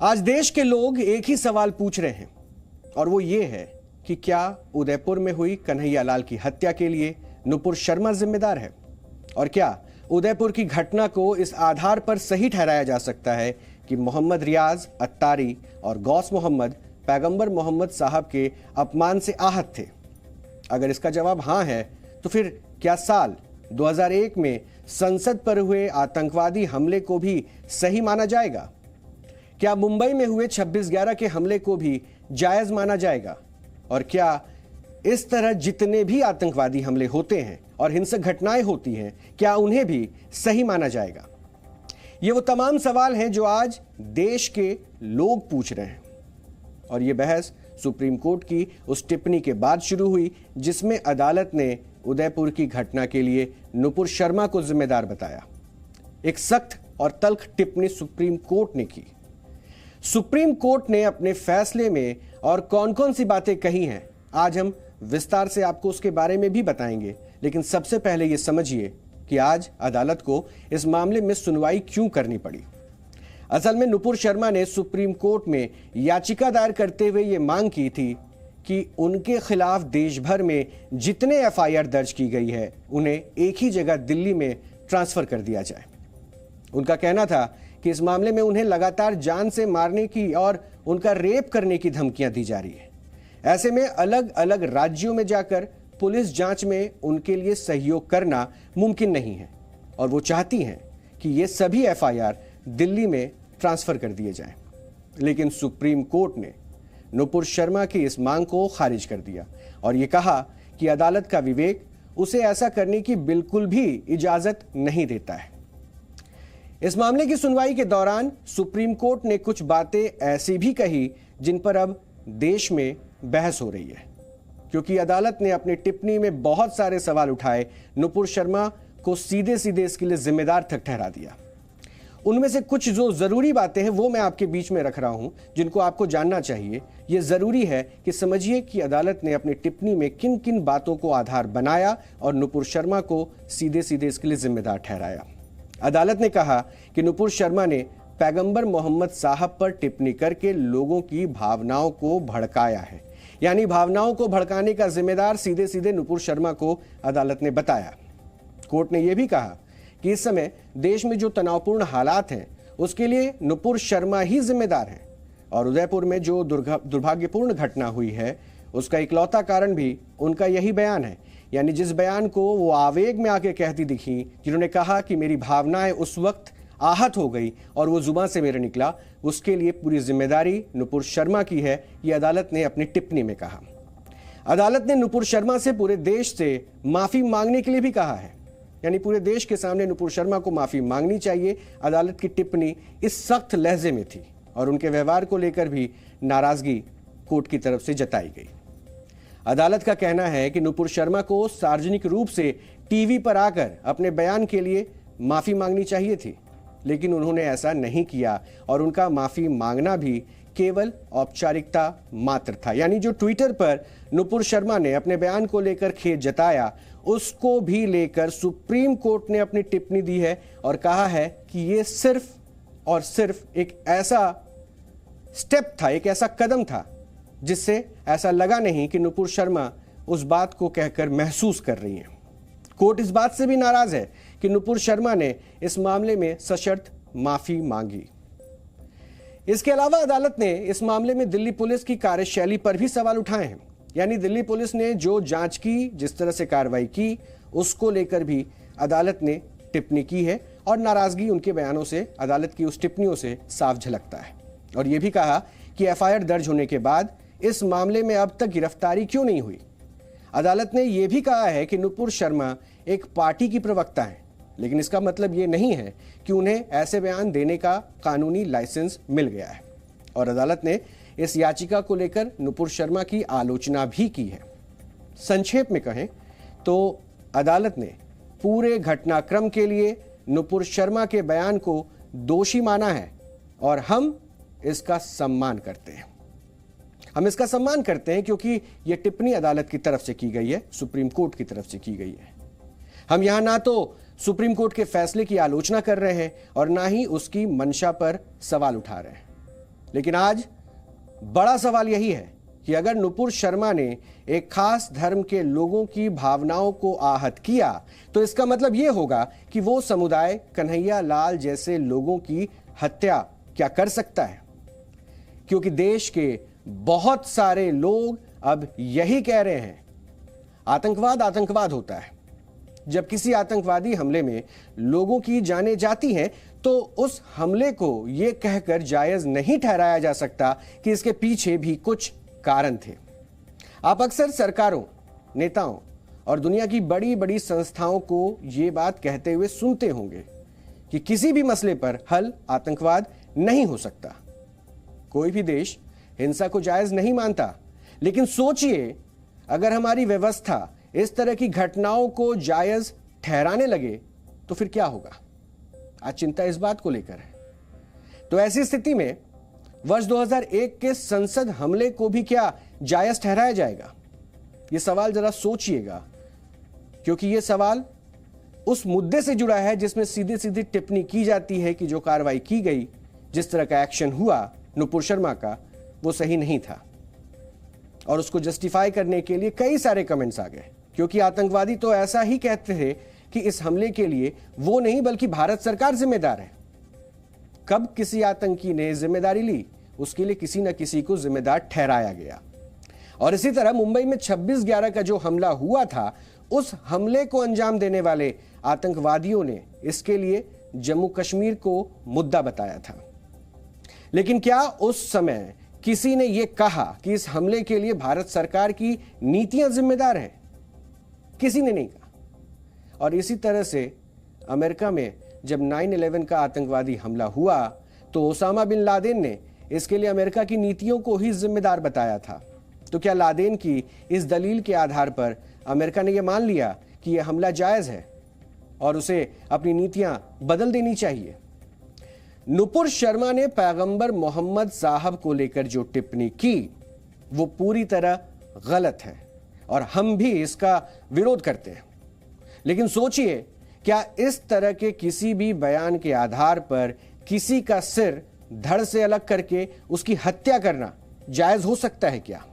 आज देश के लोग एक ही सवाल पूछ रहे हैं और वो ये है कि क्या उदयपुर में हुई कन्हैयालाल की हत्या के लिए नुपुर शर्मा जिम्मेदार है और क्या उदयपुर की घटना को इस आधार पर सही ठहराया जा सकता है कि मोहम्मद रियाज अत्तारी और गौस मोहम्मद पैगंबर मोहम्मद साहब के अपमान से आहत थे। अगर इसका जवाब हां है तो फिर क्या साल 2001 में संसद पर हुए आतंकवादी हमले को भी सही माना जाएगा? क्या मुंबई में हुए 26/11 के हमले को भी जायज माना जाएगा? और क्या इस तरह जितने भी आतंकवादी हमले होते हैं और हिंसक घटनाएं होती हैं, क्या उन्हें भी सही माना जाएगा? ये वो तमाम सवाल हैं जो आज देश के लोग पूछ रहे हैं और ये बहस सुप्रीम कोर्ट की उस टिप्पणी के बाद शुरू हुई जिसमें अदालत ने उदयपुर की घटना के लिए नुपुर शर्मा को जिम्मेदार बताया। एक सख्त और तल्ख टिप्पणी सुप्रीम कोर्ट ने की। सुप्रीम कोर्ट ने अपने फैसले में और कौन कौन सी बातें कही हैं, आज हम विस्तार से आपको उसके बारे में भी बताएंगे। लेकिन सबसे पहले यह समझिए कि आज अदालत को इस मामले में सुनवाई क्यों करनी पड़ी। असल में नुपुर शर्मा ने सुप्रीम कोर्ट में याचिका दायर करते हुए यह मांग की थी कि उनके खिलाफ देश भर में जितने एफआईआर दर्ज की गई है उन्हें एक ही जगह दिल्ली में ट्रांसफर कर दिया जाए। उनका कहना था कि इस मामले में उन्हें लगातार जान से मारने की और उनका रेप करने की धमकियां दी जा रही है। ऐसे में अलग अलग राज्यों में जाकर पुलिस जांच में उनके लिए सहयोग करना मुमकिन नहीं है और वो चाहती हैं कि ये सभी एफआईआर दिल्ली में ट्रांसफर कर दिए जाएं। लेकिन सुप्रीम कोर्ट ने नुपुर शर्मा की इस मांग को खारिज कर दिया और ये कहा कि अदालत का विवेक उसे ऐसा करने की बिल्कुल भी इजाजत नहीं देता है। इस मामले की सुनवाई के दौरान सुप्रीम कोर्ट ने कुछ बातें ऐसी भी कही जिन पर अब देश में बहस हो रही है, क्योंकि अदालत ने अपनी टिप्पणी में बहुत सारे सवाल उठाए, नुपुर शर्मा को सीधे सीधे इसके लिए जिम्मेदार तक ठहरा दिया। उनमें से कुछ जो जरूरी बातें हैं वो मैं आपके बीच में रख रहा हूं, जिनको आपको जानना चाहिए। यह जरूरी है कि समझिए कि अदालत ने अपनी टिप्पणी में किन किन बातों को आधार बनाया और नुपुर शर्मा को सीधे सीधे इसके लिए जिम्मेदार ठहराया। अदालत ने कहा कि नुपुर शर्मा ने पैगंबर मोहम्मद साहब पर टिप्पणी करके लोगों की भावनाओं को भड़काया है, यानी भावनाओं को भड़काने का जिम्मेदार सीधे सीधे नुपुर शर्मा को अदालत ने बताया। कोर्ट ने यह भी कहा कि इस समय देश में जो तनावपूर्ण हालात हैं उसके लिए नुपुर शर्मा ही जिम्मेदार हैं और उदयपुर में जो दुर्भाग्यपूर्ण घटना हुई है उसका इकलौता कारण भी उनका यही बयान है, यानी जिस बयान को वो आवेग में आके कहती दिखी, जिन्होंने कहा कि मेरी भावनाएं उस वक्त आहत हो गई और वो जुबान से मेरे निकला, उसके लिए पूरी जिम्मेदारी नुपुर शर्मा की है, ये अदालत ने अपनी टिप्पणी में कहा। अदालत ने नुपुर शर्मा से पूरे देश से माफी मांगने के लिए भी कहा है, यानी पूरे देश के सामने नुपुर शर्मा को माफी मांगनी चाहिए। अदालत की टिप्पणी इस सख्त लहजे में थी और उनके व्यवहार को लेकर भी नाराजगी कोर्ट की तरफ से जताई गई। अदालत का कहना है कि नुपुर शर्मा को सार्वजनिक रूप से टीवी पर आकर अपने बयान के लिए माफी मांगनी चाहिए थी, लेकिन उन्होंने ऐसा नहीं किया और उनका माफी मांगना भी केवल औपचारिकता मात्र था। यानी जो ट्विटर पर नुपुर शर्मा ने अपने बयान को लेकर खेद जताया, उसको भी लेकर सुप्रीम कोर्ट ने अपनी टिप्पणी दी है और कहा है कि यह सिर्फ और सिर्फ एक ऐसा स्टेप था, एक ऐसा कदम था जिससे ऐसा लगा नहीं कि नुपुर शर्मा उस बात को कहकर महसूस कर रही हैं। कोर्ट इस बात से भी नाराज है कि नुपुर शर्मा ने इस मामले में सशर्त माफी मांगी। इसके अलावा अदालत ने इस मामले में दिल्ली पुलिस की कार्यशैली पर भी सवाल उठाए हैं, यानी दिल्ली पुलिस ने जो जांच की, जिस तरह से कार्रवाई की, उसको लेकर भी अदालत ने टिप्पणी की है और नाराजगी उनके बयानों से, अदालत की उस टिप्पणियों से साफ झलकता है। और यह भी कहा कि एफआईआर दर्ज होने के बाद इस मामले में अब तक गिरफ्तारी क्यों नहीं हुई। अदालत ने यह भी कहा है कि नुपुर शर्मा एक पार्टी की प्रवक्ता है, लेकिन इसका मतलब यह नहीं है कि उन्हें ऐसे बयान देने का कानूनी लाइसेंस मिल गया है। और अदालत ने इस याचिका को लेकर नुपुर शर्मा की आलोचना भी की है। संक्षेप में कहें तो अदालत ने पूरे घटनाक्रम के लिए नुपुर शर्मा के बयान को दोषी माना है और हम इसका सम्मान करते हैं। हम इसका सम्मान करते हैं क्योंकि यह टिप्पणी अदालत की तरफ से की गई है, सुप्रीम कोर्ट की तरफ से की गई है। हम यहां ना तो सुप्रीम कोर्ट के फैसले की आलोचना कर रहे हैं और ना ही उसकी मंशा पर सवाल उठा रहे हैं। लेकिन आज बड़ा सवाल यही है कि अगर नुपुर शर्मा ने एक खास धर्म के लोगों की भावनाओं को आहत किया तो इसका मतलब यह होगा कि वो समुदाय कन्हैया लाल जैसे लोगों की हत्या क्या कर सकता है? क्योंकि देश के बहुत सारे लोग अब यही कह रहे हैं, आतंकवाद आतंकवाद होता है। जब किसी आतंकवादी हमले में लोगों की जानें जाती हैं तो उस हमले को यह कहकर जायज नहीं ठहराया जा सकता कि इसके पीछे भी कुछ कारण थे। आप अक्सर सरकारों, नेताओं और दुनिया की बड़ी बड़ी संस्थाओं को यह बात कहते हुए सुनते होंगे कि किसी भी मसले पर हल आतंकवाद नहीं हो सकता। कोई भी देश हिंसा को जायज नहीं मानता, लेकिन सोचिए अगर हमारी व्यवस्था इस तरह की घटनाओं को जायज ठहराने लगे तो फिर क्या होगा? आज चिंता इस बात को लेकर है। तो ऐसी स्थिति में वर्ष 2001 के संसद हमले को भी क्या जायज ठहराया जाएगा? यह सवाल जरा सोचिएगा, क्योंकि यह सवाल उस मुद्दे से जुड़ा है जिसमें सीधी सीधी टिप्पणी की जाती है कि जो कार्रवाई की गई, जिस तरह का एक्शन हुआ नुपुर शर्मा का, वो सही नहीं था। और उसको जस्टिफाई करने के लिए कई सारे कमेंट्स आ गए, क्योंकि आतंकवादी तो ऐसा ही कहते थे कि इस हमले के लिए वो नहीं बल्कि भारत सरकार जिम्मेदार है। कब किसी आतंकी ने जिम्मेदारी ली, उसके लिए किसी न किसी को जिम्मेदार ठहराया गया। और इसी तरह मुंबई में 26/11 का जो हमला हुआ था, उस हमले को अंजाम देने वाले आतंकवादियों ने इसके लिए जम्मू कश्मीर को मुद्दा बताया था। लेकिन क्या उस समय किसी ने यह कहा कि इस हमले के लिए भारत सरकार की नीतियां जिम्मेदार हैं? किसी ने नहीं कहा। और इसी तरह से अमेरिका में जब 9/11 का आतंकवादी हमला हुआ तो ओसामा बिन लादेन ने इसके लिए अमेरिका की नीतियों को ही जिम्मेदार बताया था। तो क्या लादेन की इस दलील के आधार पर अमेरिका ने यह मान लिया कि यह हमला जायज है और उसे अपनी नीतियां बदल देनी चाहिए? नुपुर शर्मा ने पैगंबर मोहम्मद साहब को लेकर जो टिप्पणी की वो पूरी तरह गलत है और हम भी इसका विरोध करते हैं। लेकिन सोचिए, क्या इस तरह के किसी भी बयान के आधार पर किसी का सिर धड़ से अलग करके उसकी हत्या करना जायज हो सकता है क्या?